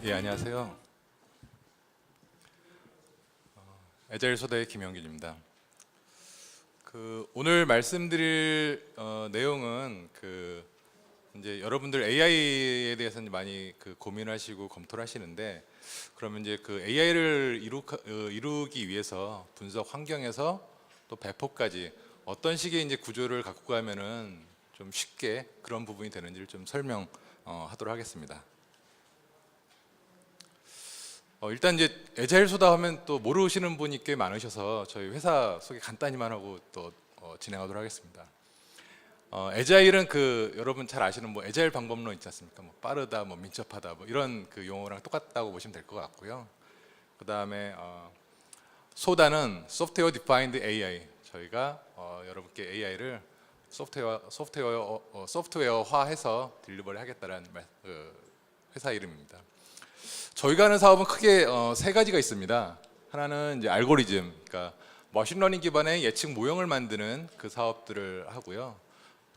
예, 안녕하세요. 에자일 소다의 김영길입니다. 오늘 말씀드릴 내용은 이제 여러분들 AI에 대해서 이제 많이 고민하시고 검토를 하시는데, 그러면 이제 AI를 이루기 위해서 분석 환경에서 또 배포까지 어떤 식의 이제 구조를 갖고 가면은 좀 쉽게 그런 부분이 되는지를 좀 설명하도록 하겠습니다. 일단 이제 에자일 소다 하면 또 모르시는 분이 꽤 많으셔서 저희 회사 소개 간단히만 하고 또 진행하도록 하겠습니다. 에자일은 여러분 잘 아시는 뭐 에자일 방법론 있지 않습니까? 뭐 빠르다, 뭐 민첩하다, 뭐 이런 용어랑 똑같다고 보시면 될 것 같고요. 그 다음에 소다는 소프트웨어 디파인드 AI. 저희가 여러분께 AI를 소프트웨어화해서 딜리버리 하겠다라는 회사 이름입니다. 저희가 하는 사업은 크게 세 가지가 있습니다. 하나는 이제 알고리즘, 그러니까 머신러닝 기반의 예측 모형을 만드는 그 사업들을 하고요.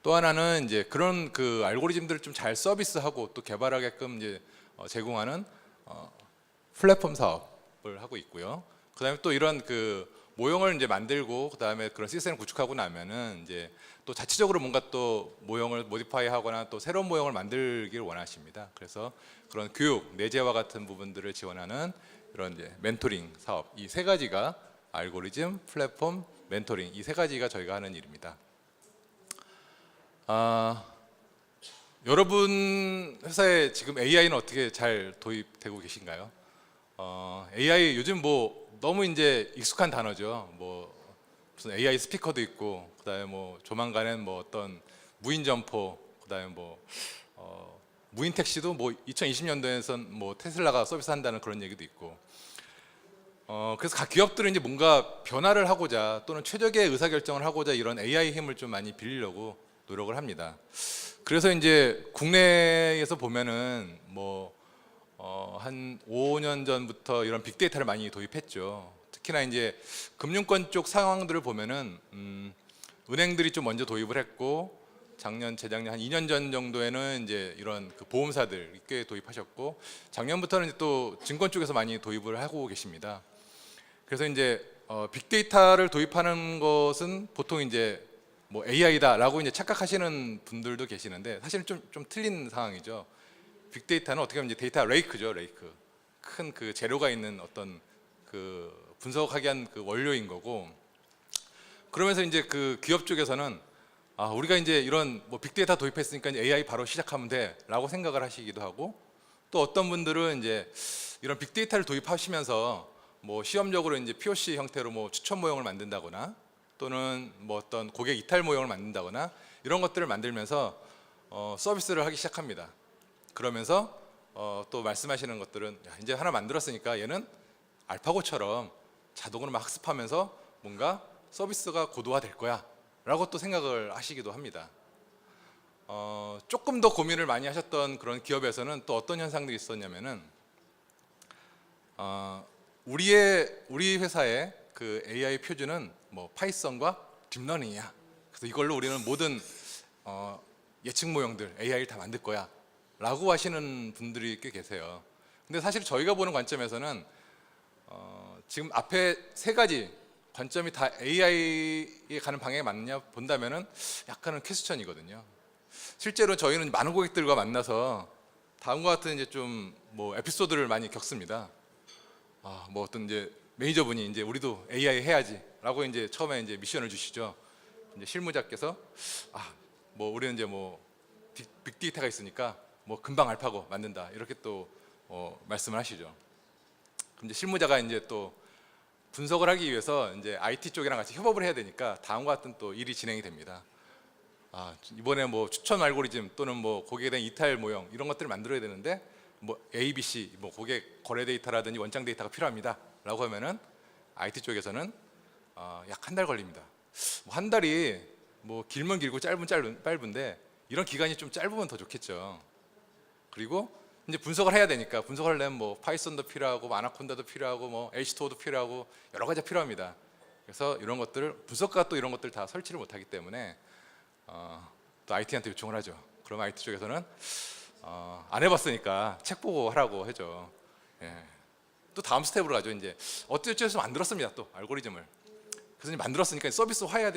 또 하나는 이제 그런 알고리즘들을 좀 잘 서비스하고 또 개발하게끔 이제 제공하는 플랫폼 사업을 하고 있고요. 그다음에 또 이런 모형을 이제 만들고 그다음에 그런 시스템을 구축하고 나면은 이제 또 자체적으로 뭔가 또 모형을 모디파이하거나 또 새로운 모형을 만들기를 원하십니다. 그래서 그런 교육, 내재와 같은 부분들을 지원하는 이런 이제 멘토링 사업, 이 세 가지가 알고리즘, 플랫폼, 멘토링, 이 세 가지가 저희가 하는 일입니다. 여러분 회사에 지금 AI는 어떻게 잘 도입되고 계신가요? AI 요즘 뭐 너무 이제 익숙한 단어죠. 뭐 무슨 AI 스피커도 있고, 그다음에 뭐 조만간엔 뭐 어떤 무인 점포, 그다음에 뭐 무인 택시도 뭐 2020년도에선 뭐 테슬라가 서비스한다는 그런 얘기도 있고. 그래서 각 기업들은 이제 뭔가 변화를 하고자 또는 최적의 의사결정을 하고자 이런 AI 힘을 좀 많이 빌리려고 노력을 합니다. 그래서 이제 국내에서 보면은 뭐 한 5년 전부터 이런 빅데이터를 많이 도입했죠. 특히나 이제 금융권 쪽 상황들을 보면은 은행들이 좀 먼저 도입을 했고, 재작년 한 2년 전 정도에는 이제 이런 보험사들 꽤 도입하셨고, 작년부터는 이제 또 증권 쪽에서 많이 도입을 하고 계십니다. 그래서 이제 빅데이터를 도입하는 것은 보통 이제 뭐 AI다라고 이제 착각하시는 분들도 계시는데, 사실은 좀 틀린 상황이죠. 빅데이터는 어떻게 보면 이제 데이터 레이크죠, 레이크. 큰 재료가 있는 어떤 분석하기 위한 원료인 거고, 그러면서 이제 기업 쪽에서는 우리가 이제 이런 뭐 빅데이터 도입했으니까 이제 AI 바로 시작하면 돼라고 생각을 하시기도 하고, 또 어떤 분들은 이제 이런 빅데이터를 도입하시면서 뭐 시험적으로 이제 POC 형태로 뭐 추천 모형을 만든다거나 또는 뭐 어떤 고객 이탈 모형을 만든다거나 이런 것들을 만들면서 서비스를 하기 시작합니다. 그러면서 또 말씀하시는 것들은 이제 하나 만들었으니까 얘는 알파고처럼 자동으로 막 학습하면서 뭔가 서비스가 고도화될 거야 라고 또 생각을 하시기도 합니다. 조금 더 고민을 많이 하셨던 그런 기업에서는 또 어떤 현상들이 있었냐면은 우리 회사의 AI 표준은 뭐 파이썬과 딥러닝이야. 그래서 이걸로 우리는 모든 예측 모형들 AI를 다 만들 거야 라고 하시는 분들이 꽤 계세요. 근데 사실 저희가 보는 관점에서는 지금 앞에 세 가지 관점이 다 AI에 가는 방향이 맞느냐 본다면은 약간은 퀘스천이거든요. 실제로 저희는 많은 고객들과 만나서 다음과 같은 이제 좀 뭐 에피소드를 많이 겪습니다. 뭐 어떤 이제 매니저분이 이제 우리도 AI 해야지라고 이제 처음에 이제 미션을 주시죠. 이제 실무자께서 뭐 우리는 이제 뭐 빅데이터가 있으니까 뭐 금방 알파고 만든다 이렇게 또 말씀을 하시죠. 그럼 이제 실무자가 이제 또 분석을 하기 위해서 이제 IT 쪽이랑 같이 협업을 해야 되니까 다음과 같은 또 일이 진행이 됩니다. 이번에 뭐 추천 알고리즘 또는 뭐 고객에 대한 이탈 모형 이런 것들을 만들어야 되는데 뭐 ABC 뭐 고객 거래 데이터라든지 원장 데이터가 필요합니다라고 하면은 IT 쪽에서는 약 한 달 걸립니다. 뭐 한 달이 뭐 길면 길고 짧으면 짧은데 이런 기간이 좀 짧으면 더 좋겠죠. 그리고 이제 분석을 해야 되니까 분석을 하려면 뭐 파이썬도 필요하고 뭐 아나콘다도 필요하고 뭐 H2O도 필요하고 여러 가지가 필요합니다. 그래서 이런 것들을 분석가가 또 이런 것들 다 설치를 못하기 때문에 또 IT한테 요청을 하죠. 그럼 IT 쪽에서는 안 해봤으니까 책 보고 하라고 해죠. 예. 또 다음 스텝으로 가죠. 이제 어찌어찌해서 만들었습니다. 또 알고리즘을. 그래서 이제 만들었으니까 서비스화해야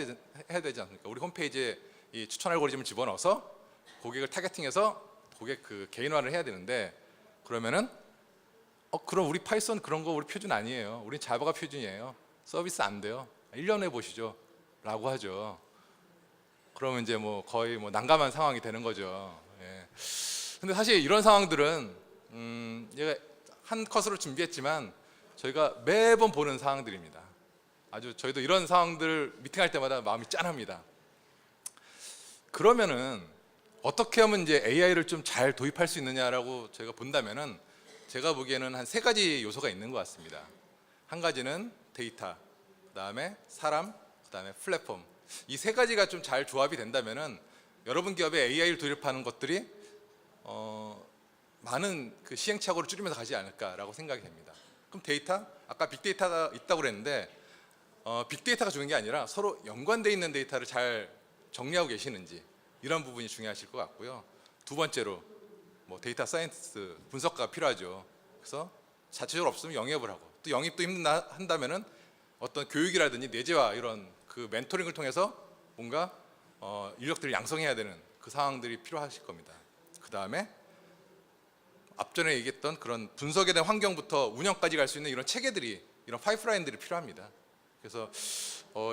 해야 되지 않습니까? 우리 홈페이지에 이 추천 알고리즘을 집어넣어서 고객을 타겟팅해서 고객 그 개인화를 해야 되는데, 그러면은 그럼 우리 파이썬 그런 거 우리 표준 아니에요. 우린 자바가 표준이에요. 서비스 안 돼요. 1년 해보시죠. 라고 하죠. 그러면 이제 뭐 거의 뭐 난감한 상황이 되는 거죠. 예. 근데 사실 이런 상황들은 얘가 한 컷으로 준비했지만 저희가 매번 보는 상황들입니다. 아주 저희도 이런 상황들 미팅할 때마다 마음이 짠합니다. 그러면은 어떻게 하면 이제 AI를 좀 잘 도입할 수 있느냐라고 저희가 본다면은 제가 보기에는 한 3가지 요소가 있는 것 같습니다. 한 가지는 데이터, 그다음에 사람, 그다음에 플랫폼. 이 3가지가 좀 잘 조합이 된다면은 여러분 기업에 AI를 도입하는 것들이 많은 그 시행착오를 줄이면서 가지 않을까라고 생각이 됩니다. 그럼 데이터? 아까 빅데이터가 있다고 그랬는데 빅데이터가 중요한 게 아니라 서로 연관되어 있는 데이터를 잘 정리하고 계시는지, 이런 부분이 중요하실 것 같고요. 두 번째로 뭐 데이터 사이언스 분석가가 필요하죠. 그래서 자체적으로 없으면 영입을 하고, 또 영입도 힘든다 한다면은 어떤 교육이라든지 내재화 이런 그 멘토링을 통해서 뭔가 인력들을 양성해야 되는 그 상황들이 필요하실 겁니다. 그 다음에 앞전에 얘기했던 그런 분석에 대한 환경부터 운영까지 갈 수 있는 이런 체계들이, 이런 파이프라인들이 필요합니다. 그래서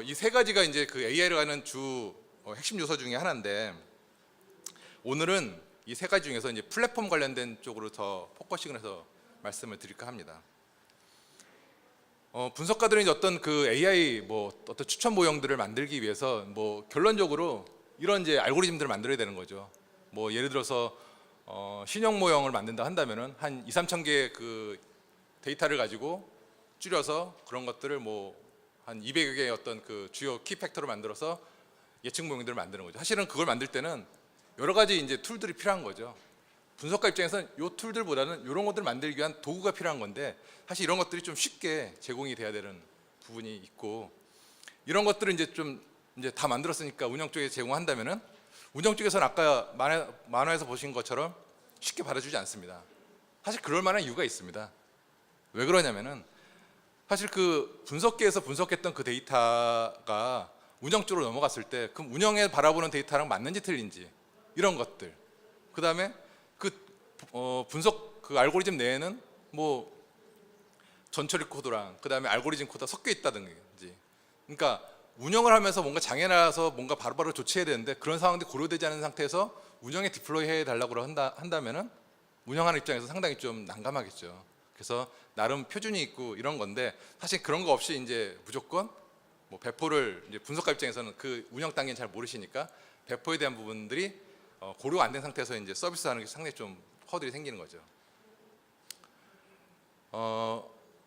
이 3가지가 이제 그 AI를 가는 주 핵심 요소 중에 하나인데, 오늘은 이 3가지 중에서 이제 플랫폼 관련된 쪽으로 더 포커싱을 해서 말씀을 드릴까 합니다. 분석가들은 이제 어떤 그 AI 뭐 어떤 추천 모형들을 만들기 위해서 뭐 결론적으로 이런 이제 알고리즘들을 만들어야 되는 거죠. 뭐 예를 들어서 신형 모형을 만든다 한다면은 한 2-3천 개의 그 데이터를 가지고 줄여서 그런 것들을 뭐 한 200여 개의 어떤 그 주요 키 팩터로 만들어서 예측 모형들을 만드는 거죠. 사실은 그걸 만들 때는 여러 가지 이제 툴들이 필요한 거죠. 분석가 입장에서는 이 툴들보다는 이런 것들을 만들기 위한 도구가 필요한 건데, 사실 이런 것들이 좀 쉽게 제공이 돼야 되는 부분이 있고, 이런 것들을 이제 좀 이제 다 만들었으니까 운영 쪽에 제공한다면은 운영 쪽에서는 아까 만화에서 보신 것처럼 쉽게 받아주지 않습니다. 사실 그럴 만한 이유가 있습니다. 왜 그러냐면은 사실 그 분석기에서 분석했던 그 데이터가 운영 쪽으로 넘어갔을 때 그럼 운영에 바라보는 데이터랑 맞는지 틀린지, 이런 것들, 그 다음에 그 분석 그 알고리즘 내에는 뭐 전처리 코드랑 그 다음에 알고리즘 코드가 섞여 있다든지, 그러니까 운영을 하면서 뭔가 장애 나서 뭔가 바로바로 조치해야 되는데 그런 상황들이 고려되지 않은 상태에서 운영에 디플로이 해 달라고 한다면은 운영하는 입장에서 상당히 좀 난감하겠죠. 그래서 나름 표준이 있고 이런 건데, 사실 그런 거 없이 이제 무조건 뭐 배포를, 이제 분석가 입장에서는 그 운영 단계는 잘 모르시니까 배포에 대한 부분들이 고려가 안 된 상태에서 이제 서비스하는 게 상당히 좀 허들이 생기는 거죠.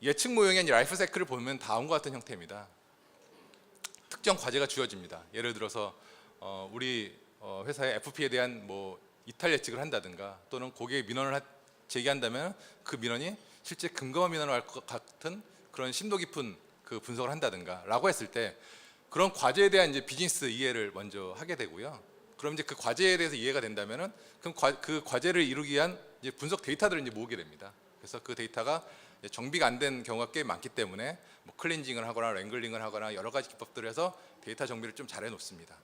예측 모형의 이제 라이프 사이클을 보면 다음과 같은 형태입니다. 특정 과제가 주어집니다. 예를 들어서 우리 회사의 FP에 대한 뭐 이탈 예측을 한다든가, 또는 고객의 민원을 제기한다면 그 민원이 실제 근거와 민원을 할 것 같은 그런 심도 깊은 그 분석을 한다든가 라고 했을 때, 그런 과제에 대한 이제 비즈니스 이해를 먼저 하게 되고요. 그럼 이제 그 과제에 대해서 이해가 된다면은 그럼 그 과제를 이루기 위한 이제 분석 데이터들을 이제 모으게 됩니다. 그래서 그 데이터가 정비가 안 된 경우가 꽤 많기 때문에 뭐 클렌징을 하거나 랭글링을 하거나 여러 가지 기법들을 해서 데이터 정비를 좀 잘 해놓습니다.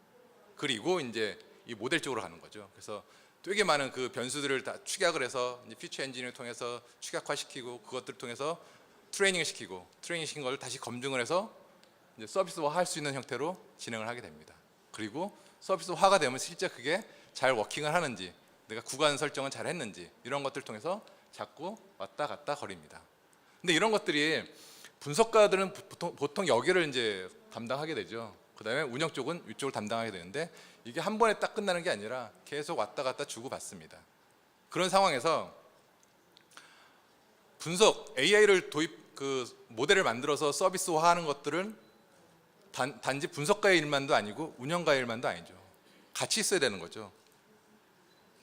그리고 이제 이 모델 쪽으로 가는 거죠. 그래서 되게 많은 그 변수들을 다 축약을 해서 이제 피처 엔진을 통해서 축약화시키고, 그것들을 통해서 트레이닝을 시키고, 트레이닝 시킨 걸 다시 검증을 해서 이제 서비스화할 수 있는 형태로 진행을 하게 됩니다. 그리고 서비스화가 되면 실제 그게 잘 워킹을 하는지, 내가 구간 설정은 잘 했는지, 이런 것들을 통해서 자꾸 왔다 갔다 거립니다. 근데 이런 것들이 분석가들은 보통 여기를 이제 담당하게 되죠. 그 다음에 운영 쪽은 이쪽을 담당하게 되는데, 이게 한 번에 딱 끝나는 게 아니라 계속 왔다 갔다 주고받습니다. 그런 상황에서 분석 AI를 그 모델을 만들어서 서비스화하는 것들은 단지 분석가의 일만도 아니고 운영가의 일만도 아니죠. 같이 있어야 되는 거죠.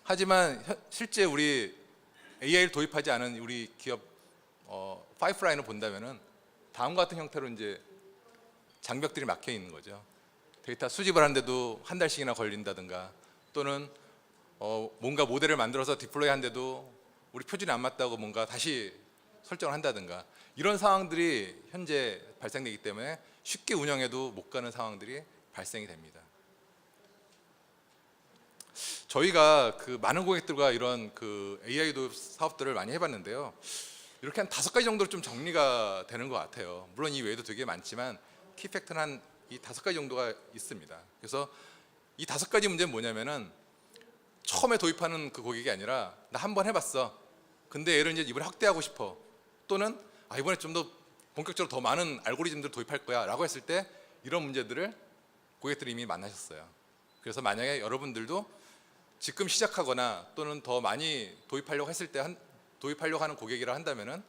하지만 실제 우리 AI를 도입하지 않은 우리 기업 파이프라인을 본다면은 다음과 같은 형태로 이제 장벽들이 막혀 있는 거죠. 데이터 수집을 하는데도 한 달씩이나 걸린다든가, 또는 뭔가 모델을 만들어서 디플로이 한데도 우리 표준이 안 맞다고 뭔가 다시 설정을 한다든가 이런 상황들이 현재 발생되기 때문에 쉽게 운영해도 못 가는 상황들이 발생이 됩니다. 저희가 그 많은 고객들과 이런 그 AI 도입 사업들을 많이 해봤는데요. 이렇게 한 5가지 정도로 좀 정리가 되는 것 같아요. 물론 이 외에도 되게 많지만 키팩트는 한 이 5가지 정도가 있습니다. 그래서 이 5가지 문제는 뭐냐면은 처음에 도입하는 그 고객이 아니라 나 한 번 해봤어. 근데 얘를 이제 이번에 확대하고 싶어. 또는 이번에 좀 더 본격적으로 더 많은 알고리즘들을 도입할 거야라고 했을 때 이런 문제들을 고객들이 이미 만나셨어요. 그래서 만약에 여러분들도 지금 시작하거나 또는 더 많이 도입하려고 했을 때 도입하려고 하는 고객이라 한다면은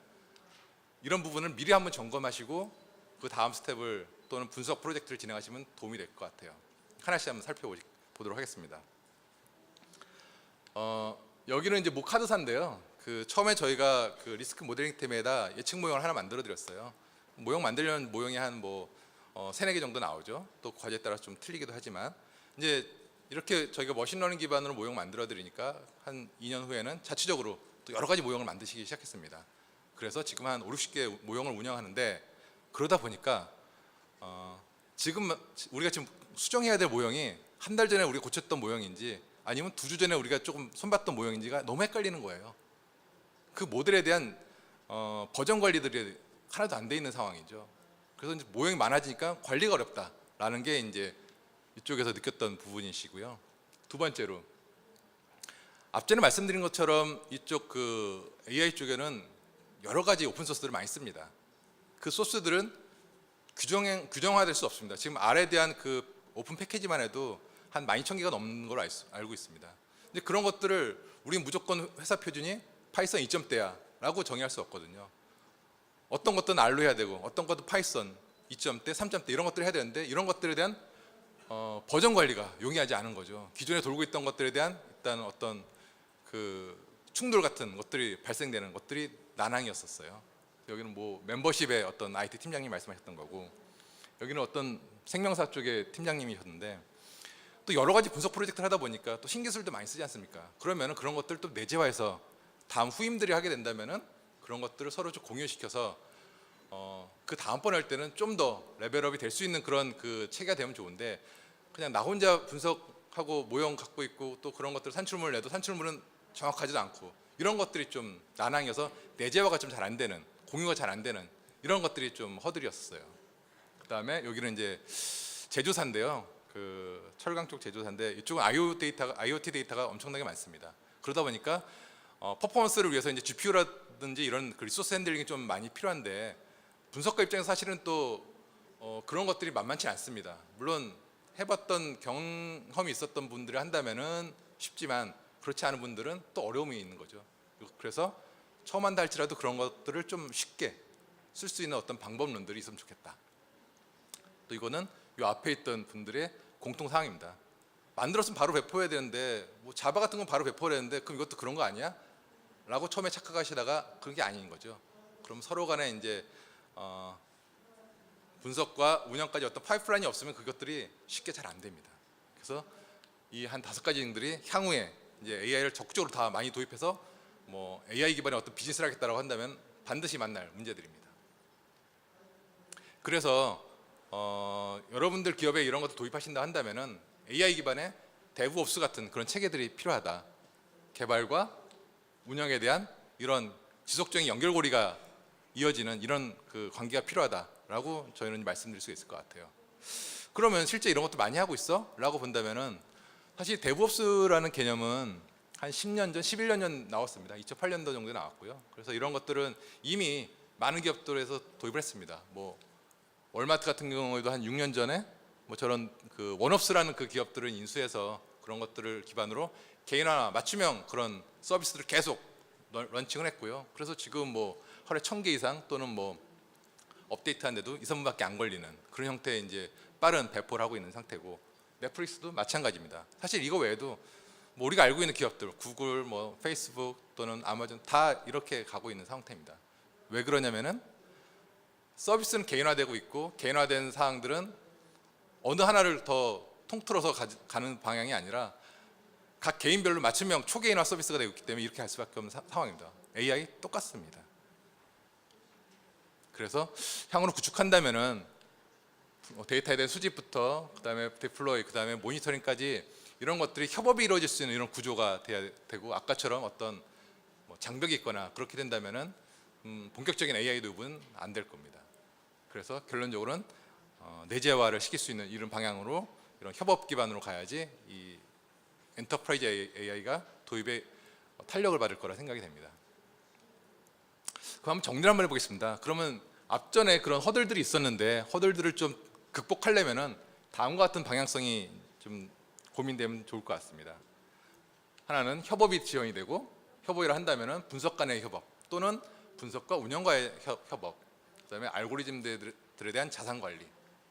이런 부분을 미리 한번 점검하시고 그 다음 스텝을 또는 분석 프로젝트를 진행하시면 도움이 될 것 같아요. 하나씩 한번 살펴보도록 하겠습니다. 여기는 이제 모카드사인데요. 그 처음에 저희가 그 리스크 모델링 팀에다 예측 모형을 하나 만들어 드렸어요. 모형 만들려면 모형이 한 뭐 3-4개 정도 나오죠. 또 과제에 따라 좀 틀리기도 하지만 이제 이렇게 저희가 머신러닝 기반으로 모형 만들어 드리니까 한 2년 후에는 자체적으로 또 여러 가지 모형을 만드시기 시작했습니다. 그래서 지금 한 5-60개 모형을 운영하는데 그러다 보니까 지금 우리가 지금 수정해야 될 모형이 한 달 전에 우리가 고쳤던 모형인지 아니면 2주 전에 우리가 조금 손봤던 모형인지가 너무 헷갈리는 거예요. 그 모델에 대한 버전 관리들이 하나도 안 돼 있는 상황이죠. 그래서 이제 모형이 많아지니까 관리가 어렵다라는 게 이제 이쪽에서 느꼈던 부분이시고요. 두 번째로 앞전에 말씀드린 것처럼 이쪽 그 AI 쪽에는 여러 가지 오픈 소스들을 많이 씁니다. 그 소스들은 규정화될 수 없습니다. 지금 R에 대한 그 오픈 패키지만 해도 한 12,000개가 넘는 걸로 알고 있습니다. 근데 그런 것들을 우리는 무조건 회사 표준이 파이썬 2점대야라고 정의할 수 없거든요. 어떤 것들은 R로 해야 되고 어떤 것도 파이썬 2점대, 3점대 이런 것들을 해야 되는데 이런 것들에 대한 버전 관리가 용이하지 않은 거죠. 기존에 돌고 있던 것들에 대한 일단 어떤 그 충돌 같은 것들이 발생되는 것들이 난항이었었어요. 여기는 뭐 멤버십의 어떤 IT 팀장님 말씀하셨던 거고 여기는 어떤 생명사 쪽의 팀장님이셨는데 또 여러 가지 분석 프로젝트를 하다 보니까 또 신기술도 많이 쓰지 않습니까? 그러면은 그런 것들을 또 내재화해서 다음 후임들이 하게 된다면은 그런 것들을 서로 좀 공유시켜서 그 다음번에 할 때는 좀 더 레벨업이 될 수 있는 그런 그 체계가 되면 좋은데 그냥 나 혼자 분석하고 모형 갖고 있고 또 그런 것들 산출물을 내도 산출물은 정확하지도 않고 이런 것들이 좀 난항이어서 내재화가 좀 잘 안 되는 공유가 잘 안 되는 이런 것들이 좀 허들이었어요. 그다음에 여기는 이제 제조사인데요. 그 철강 쪽 제조사인데 이쪽은 IoT 데이터가 엄청나게 많습니다. 그러다 보니까 퍼포먼스를 위해서 이제 GPU라든지 이런 그 리소스 핸들링이 좀 많이 필요한데 분석가 입장에서 사실은 또 그런 것들이 만만치 않습니다. 물론 해봤던 경험이 있었던 분들이 한다면은 쉽지만 그렇지 않은 분들은 또 어려움이 있는 거죠. 그래서 처음 한다 할지라도 그런 것들을 좀 쉽게 쓸 수 있는 어떤 방법론들이 있으면 좋겠다. 또 이거는 이 앞에 있던 분들의 공통 사항입니다. 만들었으면 바로 배포해야 되는데 뭐 자바 같은 건 바로 배포해야 되는데 그럼 이것도 그런 거 아니야? 라고 처음에 착각하시다가 그런 게 아닌 거죠. 그럼 서로 간에 이제 분석과 운영까지 어떤 파이프라인이 없으면 그것들이 쉽게 잘 안 됩니다. 그래서 이 한 5가지들이 향후에 이제 AI를 적극적으로 다 많이 도입해서 뭐 AI 기반의 어떤 비즈니스를 하겠다라고 한다면 반드시 만날 문제들입니다. 그래서 여러분들 기업에 이런 것들 도입하신다 한다면은 AI 기반의 데브옵스 같은 그런 체계들이 필요하다. 개발과 운영에 대한 이런 지속적인 연결고리가 이어지는 이런 그 관계가 필요하다라고 저희는 말씀드릴 수 있을 것 같아요. 그러면 실제 이런 것도 많이 하고 있어? 라고 본다면은 사실 데브옵스라는 개념은 한 10년 전, 11년 전 나왔습니다. 2008년도 정도에 나왔고요. 그래서 이런 것들은 이미 많은 기업들에서 도입을 했습니다. 뭐 월마트 같은 경우에도 한 6년 전에 뭐 저런 그 원업스라는 그 기업들을 인수해서 그런 것들을 기반으로 개인화 맞춤형 그런 서비스들을 계속 런칭을 했고요. 그래서 지금 뭐 하루에 1000개 이상 또는 뭐 업데이트하는데도 2~3분밖에 안 걸리는 그런 형태의 이제 빠른 배포를 하고 있는 상태고 넷플릭스도 마찬가지입니다. 사실 이거 외에도 뭐 우리가 알고 있는 기업들 구글, 뭐 페이스북 또는 아마존 다 이렇게 가고 있는 상태입니다. 왜 그러냐면은 서비스는 개인화되고 있고 개인화된 사항들은 어느 하나를 더 통틀어서 가는 방향이 아니라 각 개인별로 맞춤형 초개인화 서비스가 되고 있기 때문에 이렇게 할 수밖에 없는 상황입니다. AI 똑같습니다. 그래서 향후로 구축한다면은 데이터에 대한 수집부터 그다음에 디플로이, 그다음에 모니터링까지 이런 것들이 협업이 이루어질 수 있는 이런 구조가 돼야 되고, 아까처럼 어떤 장벽이 있거나 그렇게 된다면은 본격적인 AI 도입은 안 될 겁니다. 그래서 결론적으로는 내재화를 시킬 수 있는 이런 방향으로, 이런 협업 기반으로 가야지 이 엔터프라이즈 AI가 도입에 탄력을 받을 거라 생각이 됩니다. 그럼 한번 정리를 한번 해보겠습니다. 그러면 앞전에 그런 허들들이 있었는데 허들들을 좀 극복하려면은 다음과 같은 방향성이 좀 고민되면 좋을 것 같습니다. 하나는 협업이 지원이 되고, 협업을 한다면은 분석 간의 협업 또는 분석과 운영과의 협업, 그다음에 알고리즘들에 대한 자산 관리,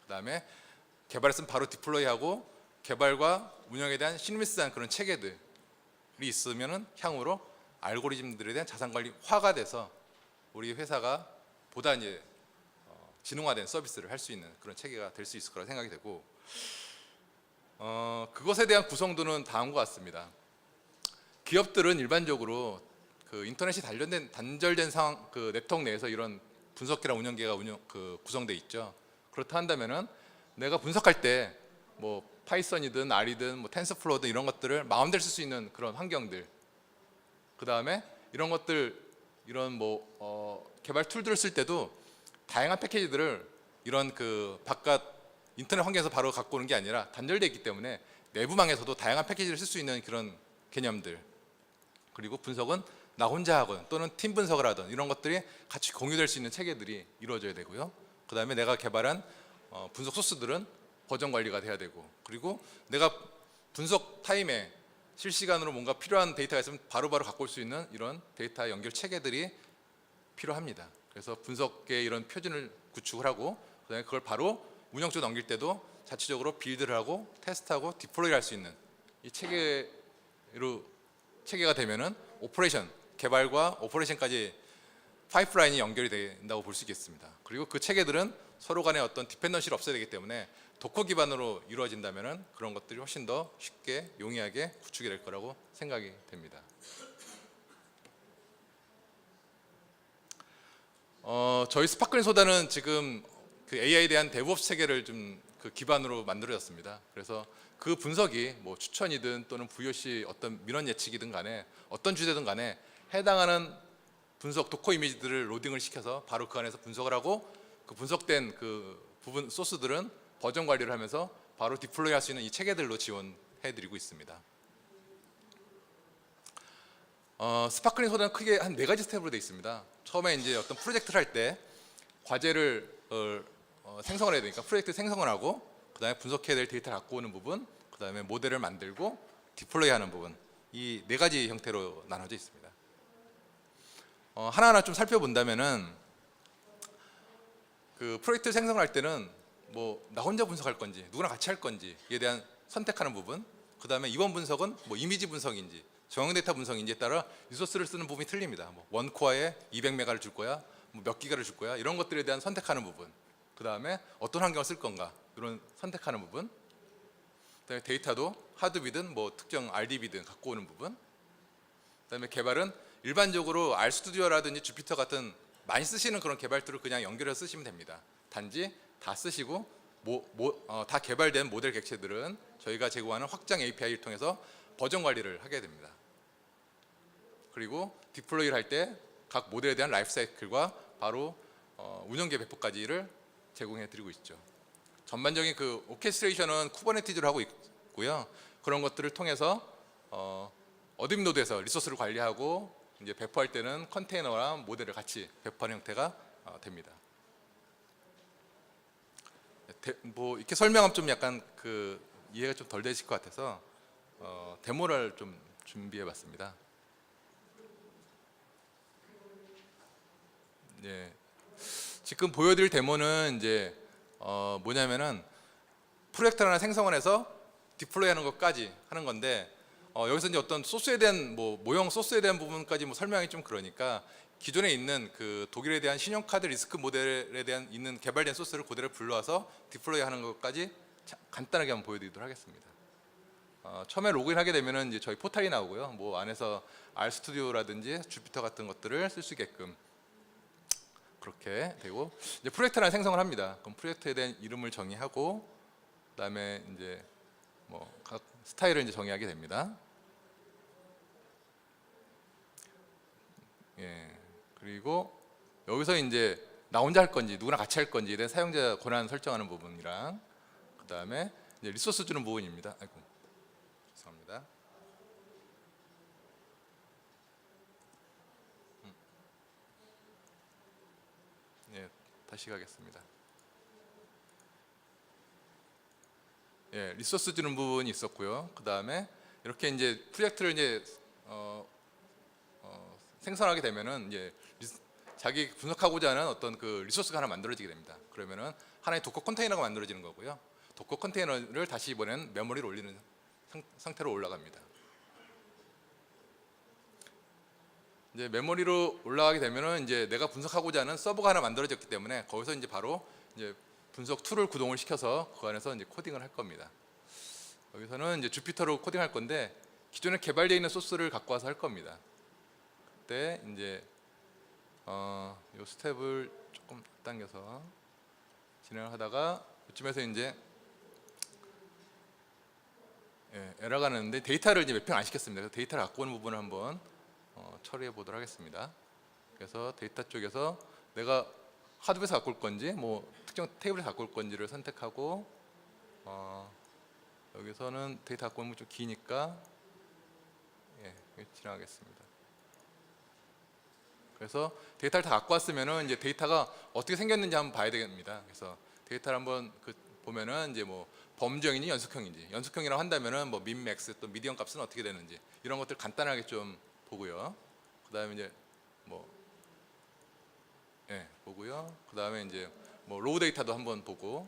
그다음에 개발했으면 바로 디플로이하고 개발과 운영에 대한 시니미스한 그런 체계들이 있으면은 향후로 알고리즘들에 대한 자산 관리화가 돼서 우리 회사가 보다 이제 지능화된 서비스를 할 수 있는 그런 체계가 될 수 있을 거라 생각이 되고, 그것에 대한 구성도는 다음과 같습니다. 기업들은 일반적으로 그 인터넷이 단절된 상황, 그 네트워크 내에서 이런 분석기랑 운영기가 구성돼 있죠. 그렇다 한다면은 내가 분석할 때 뭐 파이썬이든 R이든 뭐 텐서플로우든 이런 것들을 마음대로 쓸 수 있는 그런 환경들, 그 다음에 이런 것들, 이런 개발 툴들을 쓸 때도 다양한 패키지들을 이런 그 바깥 인터넷 환경에서 바로 갖고 오는 게 아니라 단절되어 있기 때문에 내부망에서도 다양한 패키지를 쓸 수 있는 그런 개념들, 그리고 분석은 나 혼자 하건 또는 팀 분석을 하든 이런 것들이 같이 공유될 수 있는 체계들이 이루어져야 되고요. 그 다음에 내가 개발한 분석 소스들은 버전 관리가 돼야 되고, 그리고 내가 분석 타임에 실시간으로 뭔가 필요한 데이터가 있으면 바로바로 갖고 올 수 있는 이런 데이터 연결 체계들이 필요합니다. 그래서 분석의 이런 표준을 구축을 하고, 그다음에 그걸 바로 운영 쪽으로 넘길 때도 자체적으로 빌드를 하고 테스트하고 디플로이를 할 수 있는 이 체계가 되면은 오퍼레이션, 개발과 오퍼레이션까지 파이프라인이 연결이 된다고 볼 수 있겠습니다. 그리고 그 체계들은 서로 간에 어떤 디펜던시를 없애야 되기 때문에 도커 기반으로 이루어진다면은 그런 것들이 훨씬 더 쉽게 용이하게 구축이 될 거라고 생각이 됩니다. 저희 스파클링 소다는 지금 그 AI에 대한 데브옵스 체계를 좀 그 기반으로 만들어졌습니다. 그래서 그 분석이 뭐 추천이든 또는 VOC 어떤 민원 예측이든 간에 어떤 주제든 간에 해당하는 분석 도커 이미지들을 로딩을 시켜서 바로 그 안에서 분석을 하고, 그 분석된 그 부분 소스들은 버전 관리를 하면서 바로 디플로이 할 수 있는 이 체계들로 지원해 드리고 있습니다. 스파클링 소다는 크게 한 4가지 스텝으로 되어 있습니다. 처음에 이제 어떤 프로젝트를 할 때 과제를 생성을 해야 되니까 프로젝트 생성을 하고, 그 다음에 분석해야 될 데이터를 갖고 오는 부분, 그 다음에 모델을 만들고 디플로이 하는 부분, 이 4가지 형태로 나눠져 있습니다. 하나하나 좀 살펴본다면은 그 프로젝트 생성을 할 때는 뭐 나 혼자 분석할 건지 누구랑 같이 할 건지에 대한 선택하는 부분, 그 다음에 이번 분석은 뭐 이미지 분석인지 정형 데이터 분석인지에 따라 리소스를 쓰는 부분이 틀립니다. 뭐 원코어에 200메가를 줄 거야, 뭐 몇 기가를 줄 거야, 이런 것들에 대한 선택하는 부분, 그 다음에 어떤 환경을 쓸 건가 이런 선택하는 부분, 그다음에 데이터도 하드비든 뭐 특정 RDB든 갖고 오는 부분, 그다음에 개발은 일반적으로 RStudi오라든지 주피터 같은 많이 쓰시는 그런 개발 툴을 그냥 연결해서 쓰시면 됩니다. 단지 다 쓰시고 다 개발된 모델 객체들은 저희가 제공하는 확장 API를 통해서 버전 관리를 하게 됩니다. 그리고 디플로이를 할 때 각 모델에 대한 라이프 사이클과 바로 운영계 배포까지를 제공해 드리고 있죠. 전반적인 그 오케스트레이션은 쿠버네티즈로 하고 있고요. 그런 것들을 통해서 어드민 노드에서 리소스를 관리하고 이제 배포할 때는 컨테이너랑 모델을 같이 배포하는 형태가 됩니다. 뭐 이렇게 설명하면 좀 약간 그 이해가 좀 덜 되실 것 같아서 데모를 좀 준비해봤습니다. 예, 지금 보여드릴 데모는 이제 뭐냐면은 프로젝트를 하나 생성을 해서 디플로이하는 것까지 하는 건데, 여기서 이제 어떤 소스에 대한 모형 소스에 대한 부분까지 설명이 좀 그러니까 기존에 있는 그 독일에 대한 신용카드 리스크 모델에 대한 있는 개발된 소스를 그대로 불러와서 디플로이하는 것까지 간단하게 한번 보여드리도록 하겠습니다. 처음에 로그인하게 되면은 이제 저희 포탈이 나오고요. 뭐 안에서 R 스튜디오라든지 주피터 같은 것들을 쓸 수 있게끔 그렇게 되고, 이제 프로젝트를 생성을 합니다. 그럼 프로젝트에 대한 이름을 정의하고, 그다음에 이제 뭐 각 스타일을 이제 정의하게 됩니다. 예. 그리고 여기서 이제 나 혼자 할 건지 누구나 같이 할 건지에 대한 사용자 권한 설정하는 부분이랑, 그다음에 이제 리소스 주는 부분입니다. 아이고, 죄송합니다. 예, 다시 가겠습니다. 예, 리소스 주는 부분이 있었고요. 그다음에 이렇게 이제 프로젝트를 이제 생성하게 되면은 이제 자기 분석하고자 하는 어떤 그 리소스가 하나 만들어지게 됩니다. 그러면은 하나의 도커 컨테이너가 만들어지는 거고요. 도커 컨테이너를 다시 이번엔 메모리로 올리는 상태로 올라갑니다. 이제 메모리로 올라가게 되면은 이제 내가 분석하고자 하는 서버가 하나 만들어졌기 때문에 거기서 이제 바로 이제 분석 툴을 구동을 시켜서 그 안에서 이제 코딩을 할 겁니다. 여기서는 이제 주피터로 코딩할 건데 기존에 개발되어 있는 소스를 갖고 와서 할 겁니다. 그때 이제 이 스텝을 조금 당겨서 진행을 하다가 이쯤에서 이제 에러가 나는데 데이터를 이제 매핑 안 시켰습니다. 그래서 데이터를 갖고 오는 부분을 한번 처리해 보도록 하겠습니다. 그래서 데이터 쪽에서 내가 하드웨어에서 갖고 올 건지 뭐 특정 테이블에서 갖고 올 건지를 선택하고, 여기서는 데이터 갖고 오는 게 좀 기니까 지나가겠습니다. 그래서 데이터를 다 갖고 왔으면은 이제 데이터가 어떻게 생겼는지 한번 봐야 됩니다. 그래서 데이터를 한번 보면은 이제 뭐 범주형인지 연속형인지, 연속형이라고 한다면은 뭐 민, 맥스 또 미디언 값은 어떻게 되는지 이런 것들 간단하게 좀 보고요. 그다음에 이제 뭐 보고요. 그다음에 이제 뭐 로우 데이터도 한번 보고,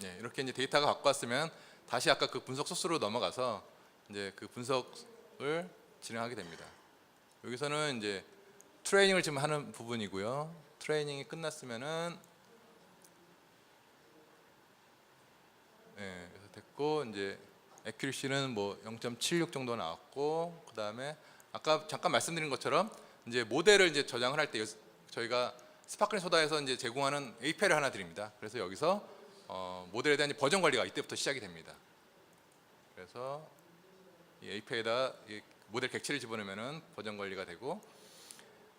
이렇게 이제 데이터가 갖고 왔으면 다시 아까 그 분석 소스로 넘어가서 이제 그 분석을 진행하게 됩니다. 여기서는 이제 트레이닝을 지금 하는 부분이고요. 트레이닝이 끝났으면은 그래서 됐고, 이제 애큐리시는 뭐 0.76 정도 나왔고, 그다음에 아까 잠깐 말씀드린 것처럼 이제 모델을 이제 저장을 할 때 저희가 스파클링 소다에서 이제 제공하는 API를 하나 드립니다. 그래서 여기서 모델에 대한 버전 관리가 이때부터 시작이 됩니다. 그래서 이 API에다 이 모델 객체를 집어넣으면은 버전 관리가 되고,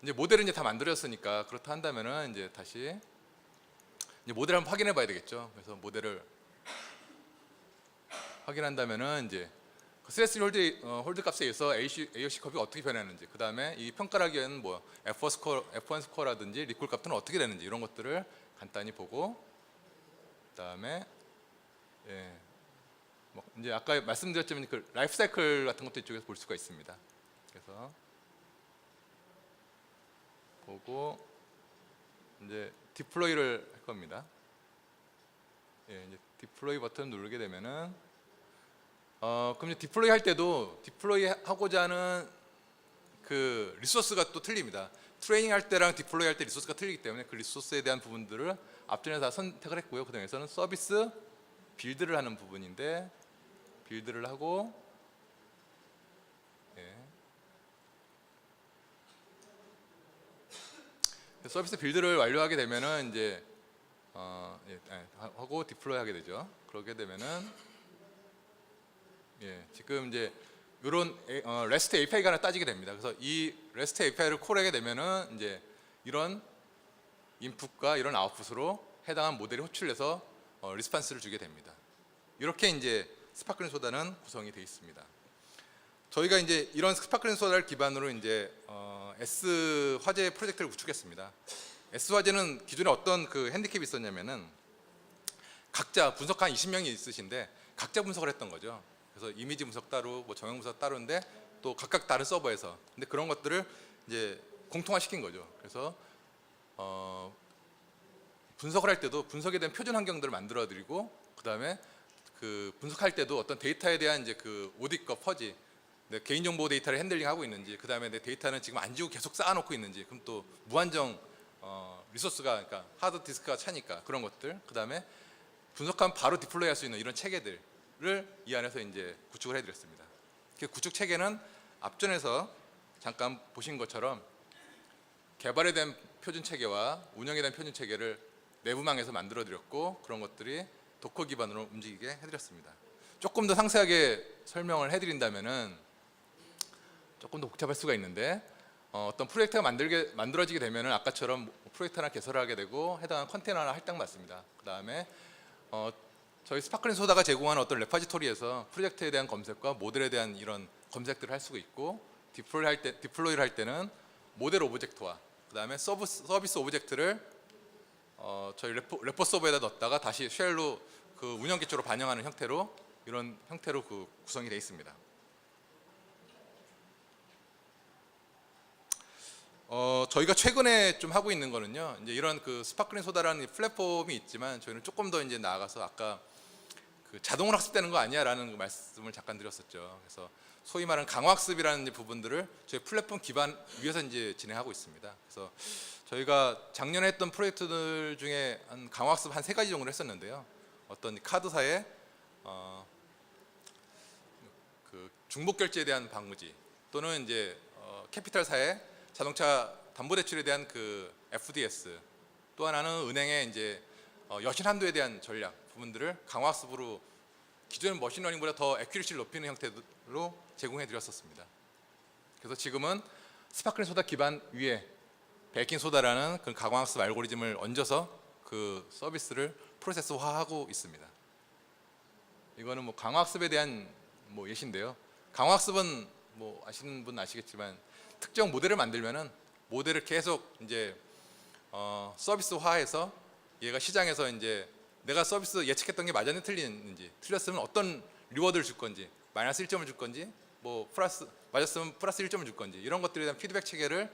이제 모델은 이제 다 만들어졌으니까 그렇다 한다면은 이제 다시 이제 모델을 한번 확인해 봐야 되겠죠. 그래서 모델을 확인한다면은 이제 그 스트레스 홀드 값에 의해서 AOC 컵이 어떻게 변하는지, 그 다음에 이 평가하기에는 뭐 F1 스코어라든지 리콜 값들은 어떻게 되는지 이런 것들을 간단히 보고, 그 다음에 뭐 이제 아까 말씀드렸지만 그 라이프 사이클 같은 것도 이쪽에서 볼 수가 있습니다. 그래서 보고 이제 디플로이를 할 겁니다. 이제 디플로이 버튼 누르게 되면은 그럼 이제 디플로이 할 때도 디플로이 하고자 하는 그 리소스가 또 틀립니다. 트레이닝 할 때랑 디플로이 할 때 리소스가 틀리기 때문에 그 리소스에 대한 부분들을 앞전에 다 선택을 했고요. 그 다음에서는 서비스 빌드를 하는 부분인데 빌드를 하고, 서비스 빌드를 완료하게 되면은 이제 하고 디플로이 하게 되죠. 그러게 되면은 지금 이제 이런 REST API가 하나 따지게 됩니다. 그래서 이 REST API를 콜하게 되면은 이제 이런 인풋과 이런 아웃풋으로 해당한 모델이 호출해서 리스판스를 주게 됩니다. 이렇게 이제 스파클링 소다는 구성이 되어 있습니다. 저희가 이제 이런 스파클링 소다를 기반으로 이제 S 화재 프로젝트를 구축했습니다. S 화재는 기존에 어떤 그 핸디캡이 있었냐면은 각자 분석한 20명이 있으신데 각자 분석을 했던 거죠. 그래서 이미지 분석 따로, 뭐 정형 분석 따로인데 또 각각 다른 서버에서, 근데 그런 것들을 이제 공통화시킨 거죠. 그래서 분석을 할 때도 분석에 대한 표준 환경들을 만들어드리고, 그 다음에 그 분석할 때도 어떤 데이터에 대한 이제 그 오디과 퍼지, 내 개인정보 데이터를 핸들링하고 있는지, 그 다음에 내 데이터는 지금 안 지우고 계속 쌓아놓고 있는지, 그럼 또 무한정 리소스가, 그러니까 하드 디스크가 차니까 그런 것들, 그 다음에 분석하면 바로 디플로이 할 수 있는 이런 체계들을 이 안에서 이제 구축을 해드렸습니다. 그 구축 체계는 앞전에서 잠깐 보신 것처럼 개발에 대한 표준 체계와 운영에 대한 표준 체계를 내부망에서 만들어 드렸고, 그런 것들이 도커 기반으로 움직이게 해드렸습니다. 조금 더 상세하게 설명을 해드린다면은 조금 더 복잡할 수가 있는데, 어떤 프로젝트가 만들어지게 되면은 아까처럼 프로젝트 하나 개설하게 되고 해당하는 컨테이너 하나 할당받습니다. 그 다음에 저희 스파클링 소다가 제공하는 어떤 레파지토리에서 프로젝트에 대한 검색과 모델에 대한 이런 검색들을 할 수가 있고, 디플로이를 할 때는 모델 오브젝트와 그 다음에 서비스 오브젝트를 저희 레포 서버에다 넣었다가 다시 쉘로 그 운영 기초로 반영하는 형태로, 이런 형태로 그 구성이 되어 있습니다. 저희가 최근에 좀 하고 있는 거는요, 이제 이런 그 스파클링 소다라는 플랫폼이 있지만 저희는 조금 더 이제 나아가서 아까 그 자동으로 학습되는 거 아니야라는 그 말씀을 잠깐 드렸었죠. 그래서 소위 말하는 강화학습이라는 이제 부분들을 저희 플랫폼 기반 위에서 이제 진행하고 있습니다. 그래서 저희가 작년에 했던 프로젝트들 중에 한 강화학습 한 3가지 정도를 했었는데요. 어떤 카드사의 그 중복 결제에 대한 방무지, 또는 이제 캐피탈사의 자동차 담보대출에 대한 그 FDS, 또 하나는 은행의 이제 여신 한도에 대한 전략 부분들을 강화학습으로 기존의 머신러닝보다 더 애큐리시를 높이는 형태로 제공해 드렸었습니다. 그래서 지금은 스파클링 소다 기반 위에 베이킹 소다라는 그 강화학습 알고리즘을 얹어서 그 서비스를 프로세스화하고 있습니다. 이거는 뭐 강화학습에 대한 뭐 예시인데요. 강화학습은 뭐 아시는 분 아시겠지만 특정 모델을 만들면은 모델을 계속 이제 서비스화해서 얘가 시장에서 이제 내가 서비스 예측했던 게 맞았는지 틀리는지, 틀렸으면 어떤 리워드를 줄 건지, 마이너스 1점을 줄 건지, 뭐 플러스 맞았으면 플러스 1점을 줄 건지, 이런 것들에 대한 피드백 체계를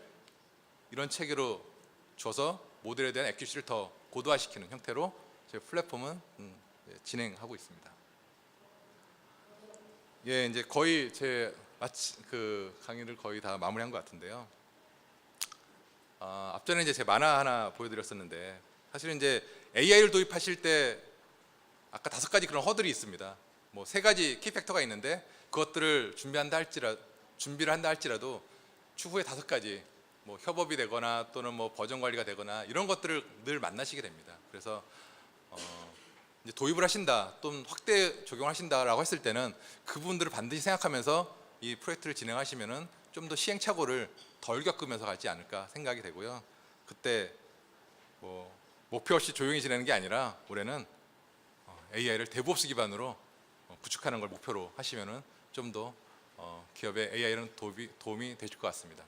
이런 체계로 줘서 모델에 대한 애큐시를 더 고도화시키는 형태로 저희 플랫폼은 진행하고 있습니다. 예, 이제 거의 제 그 강의를 거의 다 마무리한 것 같은데요. 앞전에 이제 제 만화 하나 보여드렸었는데, 사실은 이제 AI를 도입하실 때 아까 5가지 그런 허들이 있습니다. 뭐 3가지 키팩터가 있는데 그것들을 준비를 한다 할지라도 추후에 5가지 뭐 협업이 되거나 또는 뭐 버전 관리가 되거나 이런 것들을 늘 만나시게 됩니다. 그래서 이제 도입을 하신다 또는 확대 적용하신다라고 했을 때는 그 부분들을 반드시 생각하면서 이 프로젝트를 진행하시면은 좀 더 시행착오를 덜 겪으면서 가지 않을까 생각이 되고요. 그때 뭐 목표 없이 조용히 지내는 게 아니라 올해는 AI를 데브옵스 기반으로 구축하는 걸 목표로 하시면은 좀 더 기업의 AI는 도움이 되실 것 같습니다.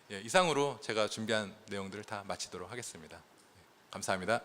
예, 이상으로 제가 준비한 내용들을 다 마치도록 하겠습니다. 감사합니다.